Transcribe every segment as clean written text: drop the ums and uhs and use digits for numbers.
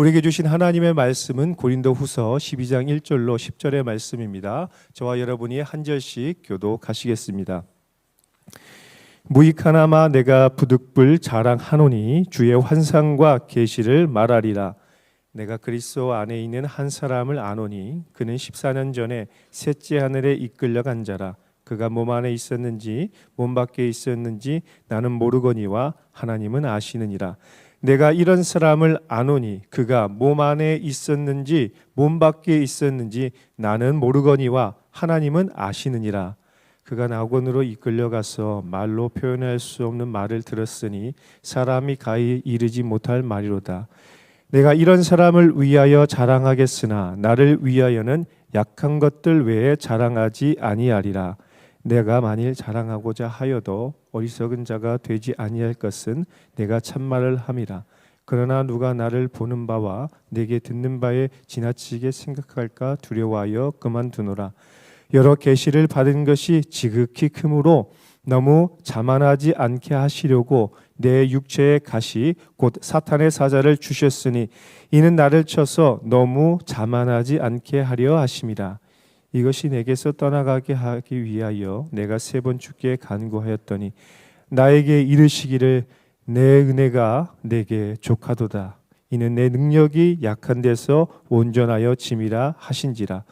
우리에게 주신 하나님의 말씀은 고린도후서 12장 1절로 10절의 말씀입니다. 저와 여러분이 한 절씩 교독하시겠습니다. 무익하나마 내가 부득불 자랑하노니 주의 환상과 계시를 말하리라. 내가 그리스도 안에 있는 한 사람을 아노니 그는 14년 전에 셋째 하늘에 이끌려간 자라. 그가 몸 안에 있었는지 몸 밖에 있었는지 나는 모르거니와 하나님은 아시느니라. 내가 이런 사람을 아노니 그가 몸 안에 있었는지 몸 밖에 있었는지 나는 모르거니와 하나님은 아시느니라. 그가 낙원으로 이끌려가서 말로 표현할 수 없는 말을 들었으니 사람이 가히 이르지 못할 말이로다. 내가 이런 사람을 위하여 자랑하겠으나 나를 위하여는 약한 것들 외에 자랑하지 아니하리라. 내가 만일 자랑하고자 하여도 어리석은 자가 되지 아니할 것은 내가 참말을 함이라. 그러나 누가 나를 보는 바와 내게 듣는 바에 지나치게 생각할까 두려워하여 그만두노라. 여러 계시를 받은 것이 지극히 크므로 너무 자만하지 않게 하시려고 내 육체의 가시 곧 사탄의 사자를 주셨으니 이는 나를 쳐서 너무 자만하지 않게 하려 하심이라. 이것이 내게서 떠나가게 하기 위하여 내가 3번 주께 간구하였더니 나에게 이르시기를 내 은혜가 내게 족하도다. 이는 내 능력이 약한 데서 온전하여 짐이라 하신지라.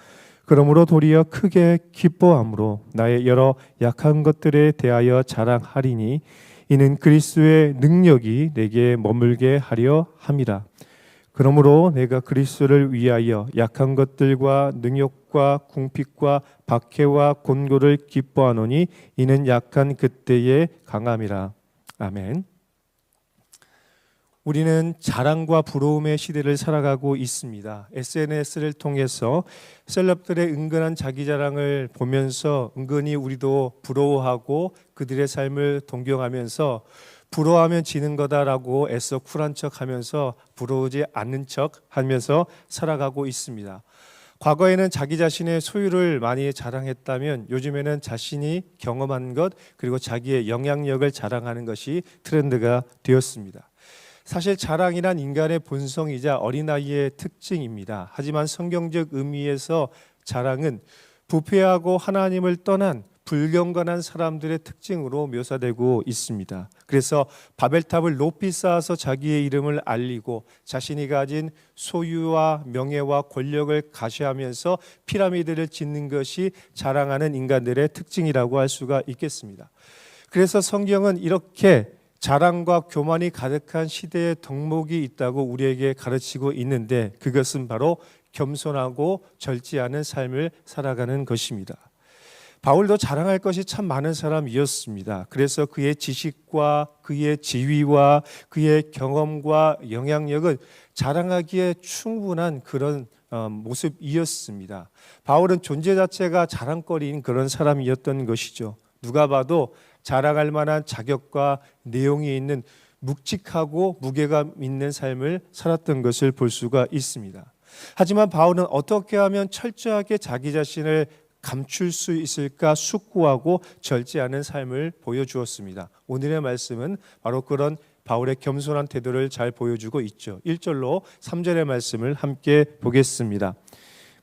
그러므로 도리어 크게 기뻐함으로 나의 여러 약한 것들에 대하여 자랑하리니 이는 그리스도의 능력이 내게 머물게 하려 함이라. 그러므로 내가 그리스도를 위하여 약한 것들과 능욕과 궁핍과 박해와 곤고를 기뻐하노니 이는 약한 그때의 강함이라. 아멘. 우리는 자랑과 부러움의 시대를 살아가고 있습니다. SNS를 통해서 셀럽들의 은근한 자기 자랑을 보면서 은근히 우리도 부러워하고 그들의 삶을 동경하면서 부러워하면 지는 거다라고 애써 쿨한 척하면서 부러우지 않는 척하면서 살아가고 있습니다. 과거에는 자기 자신의 소유를 많이 자랑했다면 요즘에는 자신이 경험한 것 그리고 자기의 영향력을 자랑하는 것이 트렌드가 되었습니다. 사실 자랑이란 인간의 본성이자 어린아이의 특징입니다. 하지만 성경적 의미에서 자랑은 부패하고 하나님을 떠난 불경건한 사람들의 특징으로 묘사되고 있습니다. 그래서 바벨탑을 높이 쌓아서 자기의 이름을 알리고 자신이 가진 소유와 명예와 권력을 가시하면서 피라미드를 짓는 것이 자랑하는 인간들의 특징이라고 할 수가 있겠습니다. 그래서 성경은 이렇게 자랑과 교만이 가득한 시대의 덕목이 있다고 우리에게 가르치고 있는데 그것은 바로 겸손하고 절지 않은 삶을 살아가는 것입니다. 바울도 자랑할 것이 참 많은 사람이었습니다. 그래서 그의 지식과 그의 지위와 그의 경험과 영향력은 자랑하기에 충분한 그런 모습이었습니다. 바울은 존재 자체가 자랑거리인 그런 사람이었던 것이죠. 누가 봐도 자랑할 만한 자격과 내용이 있는 묵직하고 무게감 있는 삶을 살았던 것을 볼 수가 있습니다. 하지만 바울은 어떻게 하면 철저하게 자기 자신을 감출 수 있을까 숙고하고 절제 않은 삶을 보여주었습니다. 오늘의 말씀은 바로 그런 바울의 겸손한 태도를 잘 보여주고 있죠. 1절로 3절의 말씀을 함께 보겠습니다.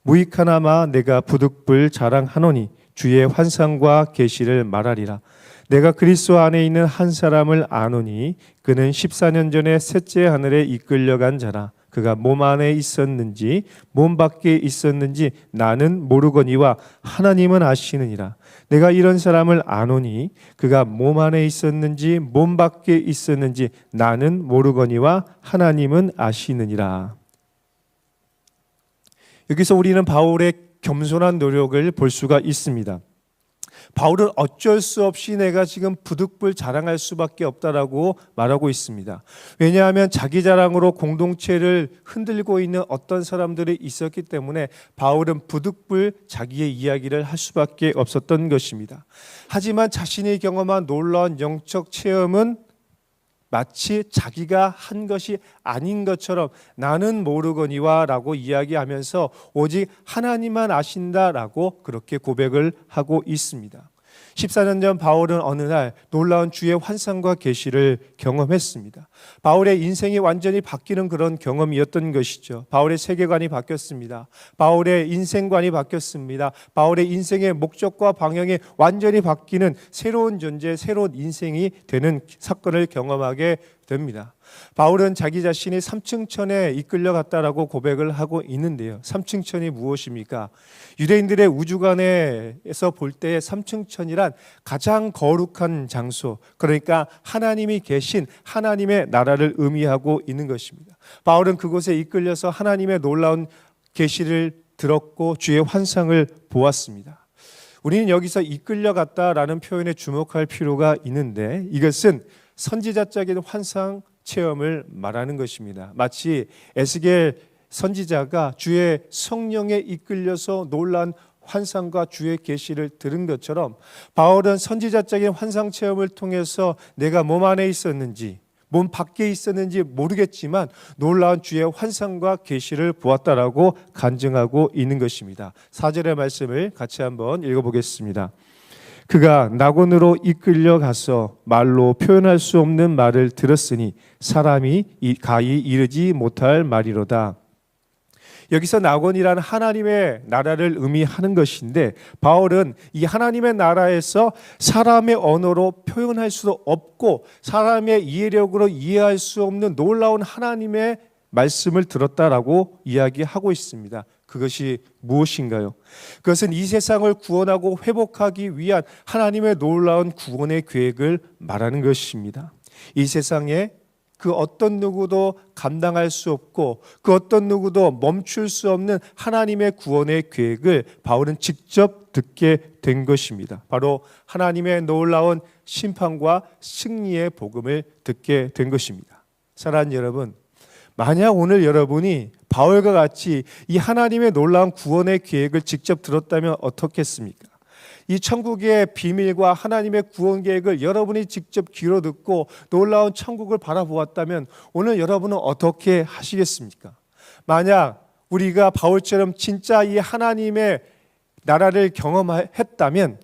무익하나마 내가 부득불 자랑하노니 주의 환상과 계시를 말하리라. 내가 그리스도 안에 있는 한 사람을 아노니 그는 14년 전에 셋째 하늘에 이끌려간 자라. 그가 몸 안에 있었는지 몸 밖에 있었는지 나는 모르거니와 하나님은 아시느니라. 내가 이런 사람을 아노니 그가 몸 안에 있었는지 몸 밖에 있었는지 나는 모르거니와 하나님은 아시느니라. 여기서 우리는 바울의 겸손한 노력을 볼 수가 있습니다. 바울은 어쩔 수 없이 내가 지금 부득불 자랑할 수밖에 없다라고 말하고 있습니다. 왜냐하면 자기 자랑으로 공동체를 흔들고 있는 어떤 사람들이 있었기 때문에 바울은 부득불 자기의 이야기를 할 수밖에 없었던 것입니다. 하지만 자신이 경험한 놀라운 영적 체험은 마치 자기가 한 것이 아닌 것처럼 나는 모르거니와 라고 이야기하면서 오직 하나님만 아신다 라고 그렇게 고백을 하고 있습니다. 14년 전 바울은 어느 날 놀라운 주의 환상과 계시를 경험했습니다. 바울의 인생이 완전히 바뀌는 그런 경험이었던 것이죠. 바울의 세계관이 바뀌었습니다. 바울의 인생관이 바뀌었습니다. 바울의 인생의 목적과 방향이 완전히 바뀌는 새로운 존재, 새로운 인생이 되는 사건을 경험하게 됩니다. 바울은 자기 자신이 삼층천에 이끌려갔다라고 고백을 하고 있는데요. 삼층천이 무엇입니까? 유대인들의 우주관에서 볼 때의 삼층천이란 가장 거룩한 장소, 그러니까 하나님이 계신 하나님의 나라를 의미하고 있는 것입니다. 바울은 그곳에 이끌려서 하나님의 놀라운 계시를 들었고 주의 환상을 보았습니다. 우리는 여기서 이끌려갔다라는 표현에 주목할 필요가 있는데, 이것은 선지자적인 환상 체험을 말하는 것입니다. 마치 에스겔 선지자가 주의 성령에 이끌려서 놀란 환상과 주의 계시를 들은 것처럼, 바울은 선지자적인 환상 체험을 통해서 내가 몸 안에 있었는지 몸 밖에 있었는지 모르겠지만 놀라운 주의 환상과 계시를 보았다라고 간증하고 있는 것입니다. 4절의 말씀을 같이 한번 읽어보겠습니다. 그가 낙원으로 이끌려 가서 말로 표현할 수 없는 말을 들었으니 사람이 가히 이르지 못할 말이로다. 여기서 낙원이라는 하나님의 나라를 의미하는 것인데, 바울은 이 하나님의 나라에서 사람의 언어로 표현할 수도 없고 사람의 이해력으로 이해할 수 없는 놀라운 하나님의 말씀을 들었다라고 이야기하고 있습니다. 그것이 무엇인가요? 그것은 이 세상을 구원하고 회복하기 위한 하나님의 놀라운 구원의 계획을 말하는 것입니다. 이 세상에 그 어떤 누구도 감당할 수 없고 그 어떤 누구도 멈출 수 없는 하나님의 구원의 계획을 바울은 직접 듣게 된 것입니다. 바로 하나님의 놀라운 심판과 승리의 복음을 듣게 된 것입니다. 사랑하는 여러분, 만약 오늘 여러분이 바울과 같이 이 하나님의 놀라운 구원의 계획을 직접 들었다면 어떻겠습니까? 이 천국의 비밀과 하나님의 구원 계획을 여러분이 직접 귀로 듣고 놀라운 천국을 바라보았다면 오늘 여러분은 어떻게 하시겠습니까? 만약 우리가 바울처럼 진짜 이 하나님의 나라를 경험했다면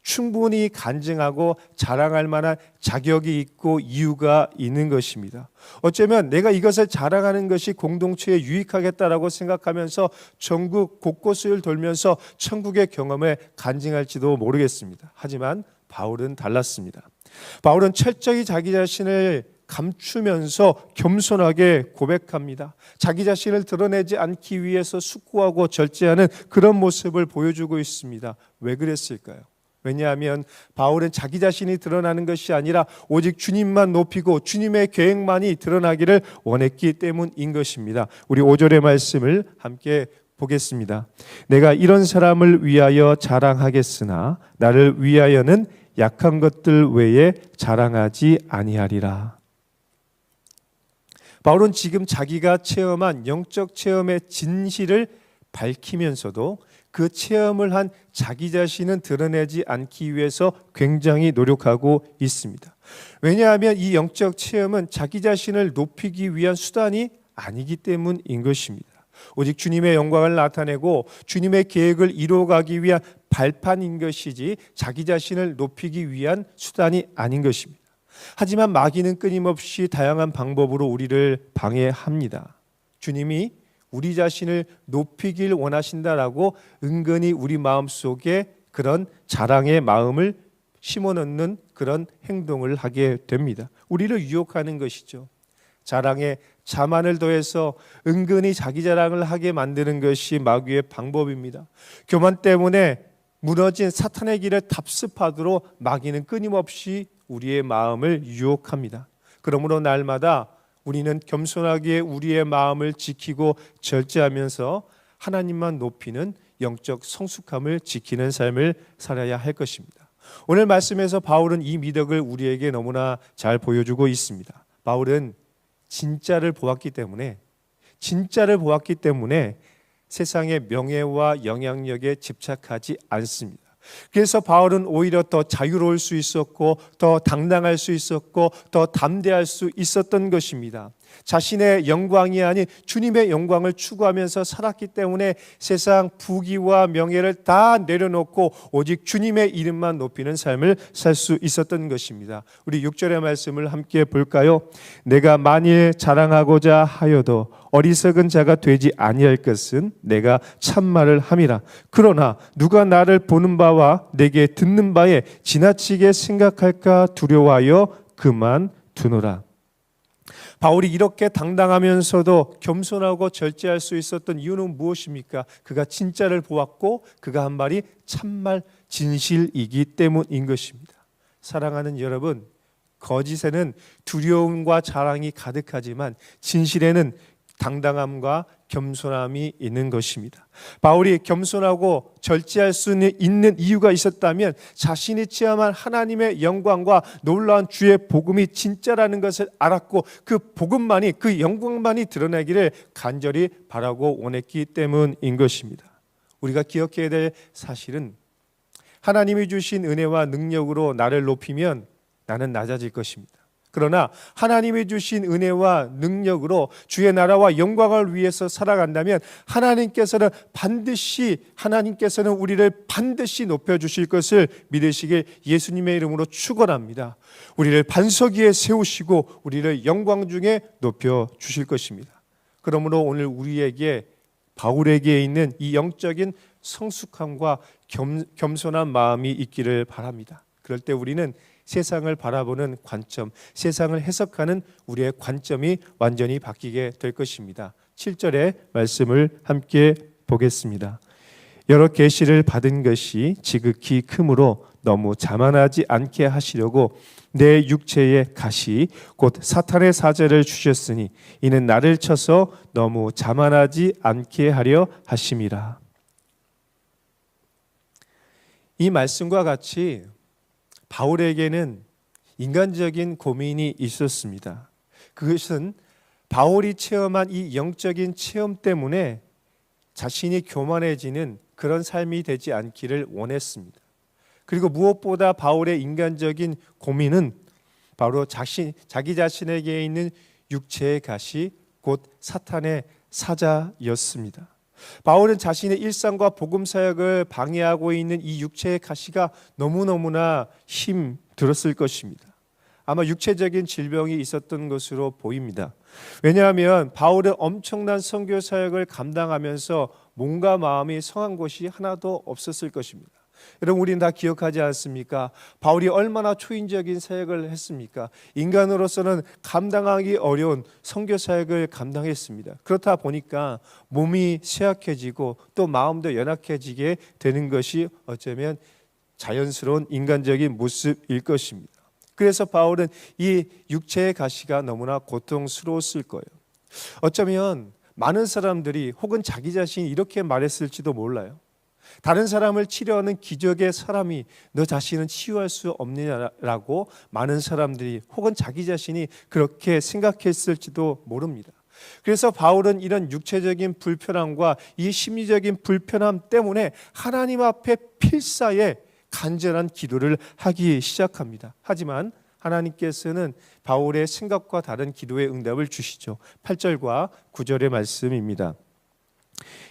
충분히 간증하고 자랑할 만한 자격이 있고 이유가 있는 것입니다. 어쩌면 내가 이것을 자랑하는 것이 공동체에 유익하겠다라고 생각하면서 전국 곳곳을 돌면서 천국의 경험을 간증할지도 모르겠습니다. 하지만 바울은 달랐습니다. 바울은 철저히 자기 자신을 감추면서 겸손하게 고백합니다. 자기 자신을 드러내지 않기 위해서 숙고하고 절제하는 그런 모습을 보여주고 있습니다. 왜 그랬을까요? 왜냐하면 바울은 자기 자신이 드러나는 것이 아니라 오직 주님만 높이고 주님의 계획만이 드러나기를 원했기 때문인 것입니다. 우리 5절의 말씀을 함께 보겠습니다. 내가 이런 사람을 위하여 자랑하겠으나 나를 위하여는 약한 것들 외에 자랑하지 아니하리라. 바울은 지금 자기가 체험한 영적 체험의 진실을 밝히면서도 그 체험을 한 자기 자신은 드러내지 않기 위해서 굉장히 노력하고 있습니다. 왜냐하면 이 영적 체험은 자기 자신을 높이기 위한 수단이 아니기 때문인 것입니다. 오직 주님의 영광을 나타내고 주님의 계획을 이루어가기 위한 발판인 것이지 자기 자신을 높이기 위한 수단이 아닌 것입니다. 하지만 마귀는 끊임없이 다양한 방법으로 우리를 방해합니다. 주님이 우리 자신을 높이길 원하신다라고 은근히 우리 마음속에 그런 자랑의 마음을 심어넣는 그런 행동을 하게 됩니다. 우리를 유혹하는 것이죠. 자랑에 자만을 더해서 은근히 자기 자랑을 하게 만드는 것이 마귀의 방법입니다. 교만 때문에 무너진 사탄의 길을 답습하도록 마귀는 끊임없이 우리의 마음을 유혹합니다. 그러므로 날마다 우리는 겸손하게 우리의 마음을 지키고 절제하면서 하나님만 높이는 영적 성숙함을 지키는 삶을 살아야 할 것입니다. 오늘 말씀에서 바울은 이 미덕을 우리에게 너무나 잘 보여주고 있습니다. 바울은 진짜를 보았기 때문에 세상의 명예와 영향력에 집착하지 않습니다. 그래서 바울은 오히려 더 자유로울 수 있었고 더 당당할 수 있었고 더 담대할 수 있었던 것입니다. 자신의 영광이 아닌 주님의 영광을 추구하면서 살았기 때문에 세상 부귀와 명예를 다 내려놓고 오직 주님의 이름만 높이는 삶을 살 수 있었던 것입니다. 우리 6절의 말씀을 함께 볼까요? 내가 만일 자랑하고자 하여도 어리석은 자가 되지 아니할 것은 내가 참말을 함이라. 그러나 누가 나를 보는 바와 내게 듣는 바에 지나치게 생각할까 두려워하여 그만두노라. 바울이 이렇게 당당하면서도 겸손하고 절제할 수 있었던 이유는 무엇입니까? 그가 진짜를 보았고 그가 한 말이 참말 진실이기 때문인 것입니다. 사랑하는 여러분, 거짓에는 두려움과 자랑이 가득하지만 진실에는 당당함과 겸손함이 있는 것입니다. 바울이 겸손하고 절제할 수 있는 이유가 있었다면 자신이 체험한 하나님의 영광과 놀라운 주의 복음이 진짜라는 것을 알았고 그 복음만이, 그 영광만이 드러나기를 간절히 바라고 원했기 때문인 것입니다. 우리가 기억해야 될 사실은 하나님이 주신 은혜와 능력으로 나를 높이면 나는 낮아질 것입니다. 그러나 하나님이 주신 은혜와 능력으로 주의 나라와 영광을 위해서 살아간다면 하나님께서는 우리를 반드시 높여주실 것을 믿으시길 예수님의 이름으로 축원합니다. 우리를 반석 위에 세우시고 우리를 영광 중에 높여주실 것입니다. 그러므로 오늘 우리에게 바울에게 있는 이 영적인 성숙함과 겸손한 마음이 있기를 바랍니다. 그럴 때 우리는 세상을 바라보는 관점, 세상을 해석하는 우리의 관점이 완전히 바뀌게 될 것입니다. 7절의 말씀을 함께 보겠습니다. 여러 계시를 받은 것이 지극히 크므로 너무 자만하지 않게 하시려고 내 육체의 가시 곧 사탄의 사제를 주셨으니 이는 나를 쳐서 너무 자만하지 않게 하려 하심이라. 이 말씀과 같이 바울에게는 인간적인 고민이 있었습니다. 그것은 바울이 체험한 이 영적인 체험 때문에 자신이 교만해지는 그런 삶이 되지 않기를 원했습니다. 그리고 무엇보다 바울의 인간적인 고민은 바로 자기 자신에게 있는 육체의 가시 곧 사탄의 사자였습니다. 바울은 자신의 일상과 복음 사역을 방해하고 있는 이 육체의 가시가 너무너무나 힘들었을 것입니다. 아마 육체적인 질병이 있었던 것으로 보입니다. 왜냐하면 바울은 엄청난 선교 사역을 감당하면서 몸과 마음이 성한 것이 하나도 없었을 것입니다. 여러분, 우리는 다 기억하지 않습니까? 바울이 얼마나 초인적인 사역을 했습니까? 인간으로서는 감당하기 어려운 선교 사역을 감당했습니다. 그렇다 보니까 몸이 쇠약해지고 또 마음도 연약해지게 되는 것이 어쩌면 자연스러운 인간적인 모습일 것입니다. 그래서 바울은 이 육체의 가시가 너무나 고통스러웠을 거예요. 어쩌면 많은 사람들이 혹은 자기 자신이 이렇게 말했을지도 몰라요. 다른 사람을 치료하는 기적의 사람이 너 자신은 치유할 수 없느냐라고 많은 사람들이 혹은 자기 자신이 그렇게 생각했을지도 모릅니다. 그래서 바울은 이런 육체적인 불편함과 이 심리적인 불편함 때문에 하나님 앞에 필사에 간절한 기도를 하기 시작합니다. 하지만 하나님께서는 바울의 생각과 다른 기도의 응답을 주시죠. 8절과 9절의 말씀입니다.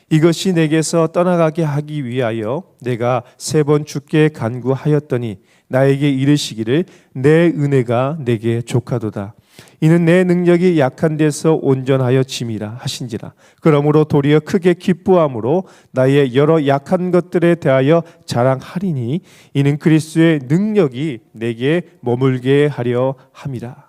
이것이 내게서 떠나가게 하기 위하여 내가 3번 주께 간구하였더니 나에게 이르시기를 내 은혜가 내게 족하도다. 이는 내 능력이 약한 데서 온전하여 짐이라 하신지라. 그러므로 도리어 크게 기뻐함으로 나의 여러 약한 것들에 대하여 자랑하리니 이는 그리스도의 능력이 내게 머물게 하려 함이라.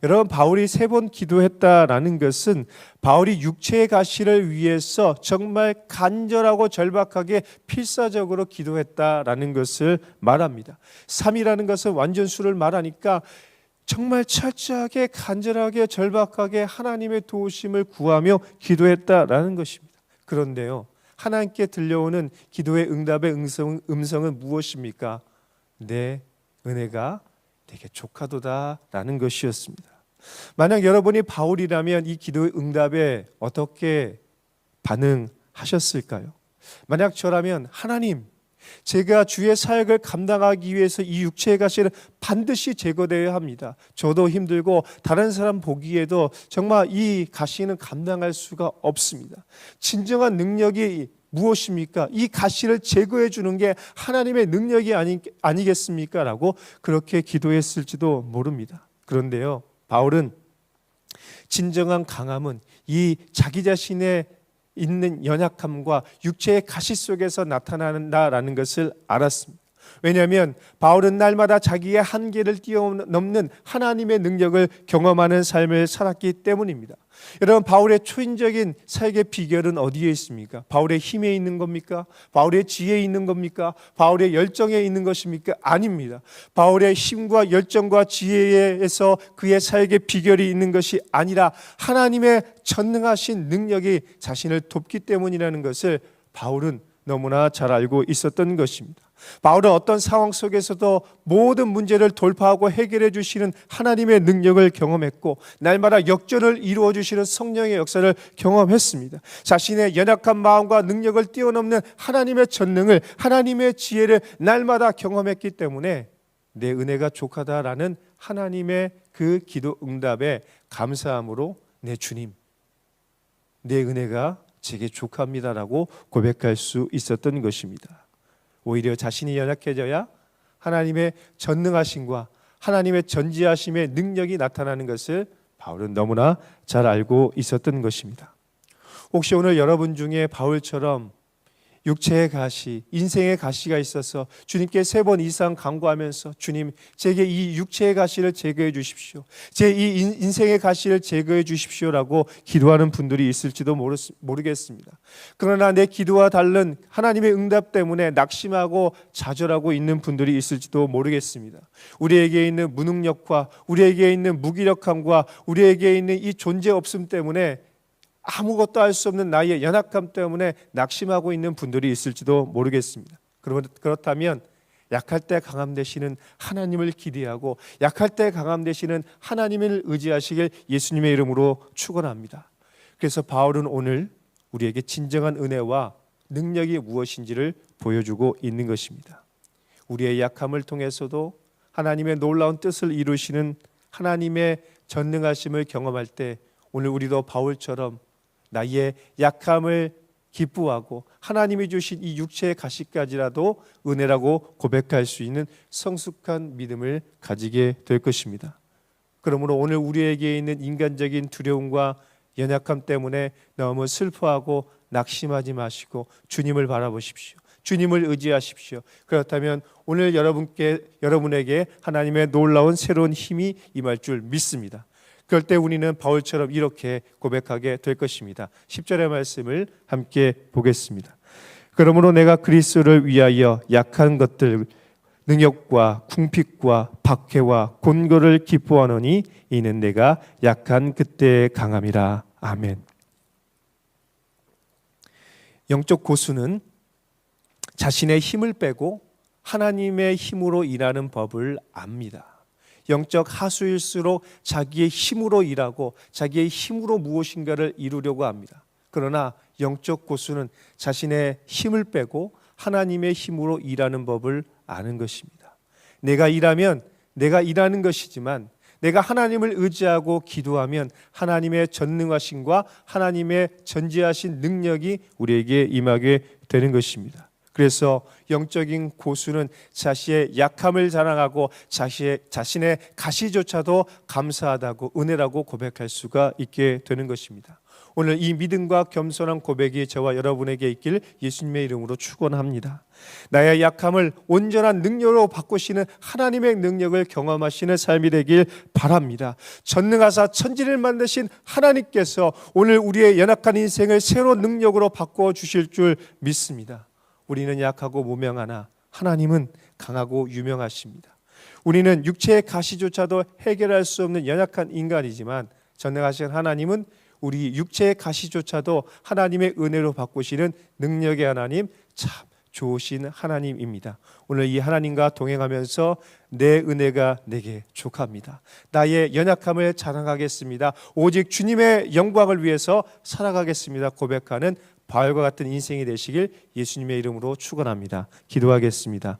여러분, 바울이 3번 기도했다라는 것은 바울이 육체의 가시를 위해서 정말 간절하고 절박하게 필사적으로 기도했다라는 것을 말합니다. 3이라는 것은 완전수를 말하니까 정말 철저하게 간절하게 절박하게 하나님의 도우심을 구하며 기도했다라는 것입니다. 그런데요, 하나님께 들려오는 기도의 응답의 음성은 무엇입니까? 내 은혜가 되게 족하도다라는 것이었습니다. 만약 여러분이 바울이라면 이 기도의 응답에 어떻게 반응하셨을까요? 만약 저라면 하나님, 제가 주의 사역을 감당하기 위해서 이 육체의 가시는 반드시 제거되어야 합니다. 저도 힘들고 다른 사람 보기에도 정말 이 가시는 감당할 수가 없습니다. 진정한 능력이 무엇입니까? 이 가시를 제거해 주는 게 하나님의 능력이 아니겠습니까? 라고 그렇게 기도했을지도 모릅니다. 그런데요, 바울은 진정한 강함은 이 자기 자신의 있는 연약함과 육체의 가시 속에서 나타난다라는 것을 알았습니다. 왜냐하면 바울은 날마다 자기의 한계를 뛰어넘는 하나님의 능력을 경험하는 삶을 살았기 때문입니다. 여러분, 바울의 초인적인 사역의 비결은 어디에 있습니까? 바울의 힘에 있는 겁니까? 바울의 지혜에 있는 겁니까? 바울의 열정에 있는 것입니까? 아닙니다. 바울의 힘과 열정과 지혜에서 그의 사역의 비결이 있는 것이 아니라 하나님의 전능하신 능력이 자신을 돕기 때문이라는 것을 바울은 너무나 잘 알고 있었던 것입니다. 바울은 어떤 상황 속에서도 모든 문제를 돌파하고 해결해 주시는 하나님의 능력을 경험했고, 날마다 역전을 이루어 주시는 성령의 역사를 경험했습니다. 자신의 연약한 마음과 능력을 뛰어넘는 하나님의 전능을, 하나님의 지혜를 날마다 경험했기 때문에 내 은혜가 족하다라는 하나님의 그 기도 응답에 감사함으로 내 주님, 내 은혜가 제게 족합니다라고 고백할 수 있었던 것입니다. 오히려 자신이 연약해져야 하나님의 전능하심과 하나님의 전지하심의 능력이 나타나는 것을 바울은 너무나 잘 알고 있었던 것입니다. 혹시 오늘 여러분 중에 바울처럼 육체의 가시, 인생의 가시가 있어서 주님께 3번 이상 간구하면서 주님, 제게 이 육체의 가시를 제거해 주십시오, 제 이 인생의 가시를 제거해 주십시오라고 기도하는 분들이 있을지도 모르겠습니다. 그러나 내 기도와 다른 하나님의 응답 때문에 낙심하고 좌절하고 있는 분들이 있을지도 모르겠습니다. 우리에게 있는 무능력과 우리에게 있는 무기력함과 우리에게 있는 이 존재 없음 때문에, 아무것도 할 수 없는 나의 연약함 때문에 낙심하고 있는 분들이 있을지도 모르겠습니다. 그렇다면 약할 때 강함 되시는 하나님을 기대하고 약할 때 강함 되시는 하나님을 의지하시길 예수님의 이름으로 축원합니다. 그래서 바울은 오늘 우리에게 진정한 은혜와 능력이 무엇인지를 보여주고 있는 것입니다. 우리의 약함을 통해서도 하나님의 놀라운 뜻을 이루시는 하나님의 전능하심을 경험할 때 오늘 우리도 바울처럼 나의 약함을 기뻐하고 하나님이 주신 이 육체의 가시까지라도 은혜라고 고백할 수 있는 성숙한 믿음을 가지게 될 것입니다. 그러므로 오늘 우리에게 있는 인간적인 두려움과 연약함 때문에 너무 슬퍼하고 낙심하지 마시고 주님을 바라보십시오. 주님을 의지하십시오. 그렇다면 오늘 여러분에게 하나님의 놀라운 새로운 힘이 임할 줄 믿습니다. 그럴 때 우리는 바울처럼 이렇게 고백하게 될 것입니다. 10절의 말씀을 함께 보겠습니다. 그러므로 내가 그리스도를 위하여 약한 것들 능욕과 궁핍과 박해와 곤고를 기뻐하노니 이는 내가 약한 그때의 강함이라. 아멘. 영적 고수는 자신의 힘을 빼고 하나님의 힘으로 일하는 법을 압니다. 영적 하수일수록 자기의 힘으로 일하고 자기의 힘으로 무엇인가를 이루려고 합니다. 그러나 영적 고수는 자신의 힘을 빼고 하나님의 힘으로 일하는 법을 아는 것입니다. 내가 일하면 내가 일하는 것이지만 내가 하나님을 의지하고 기도하면 하나님의 전능하심과 하나님의 전지하신 능력이 우리에게 임하게 되는 것입니다. 그래서 영적인 고수는 자신의 약함을 자랑하고 자신의 가시조차도 감사하다고 은혜라고 고백할 수가 있게 되는 것입니다. 오늘 이 믿음과 겸손한 고백이 저와 여러분에게 있길 예수님의 이름으로 축원합니다. 나의 약함을 온전한 능력으로 바꾸시는 하나님의 능력을 경험하시는 삶이 되길 바랍니다. 전능하사 천지를 만드신 하나님께서 오늘 우리의 연약한 인생을 새로운 능력으로 바꿔 주실 줄 믿습니다. 우리는 약하고 무명하나 하나님은 강하고 유명하십니다. 우리는 육체의 가시조차도 해결할 수 없는 연약한 인간이지만 전능하신 하나님은 우리 육체의 가시조차도 하나님의 은혜로 바꾸시는 능력의 하나님, 참 좋으신 하나님입니다. 오늘 이 하나님과 동행하면서 내 은혜가 내게 족합니다. 나의 연약함을 자랑하겠습니다. 오직 주님의 영광을 위해서 살아가겠습니다. 고백하는 바울과 같은 인생이 되시길 예수님의 이름으로 축원합니다. 기도하겠습니다.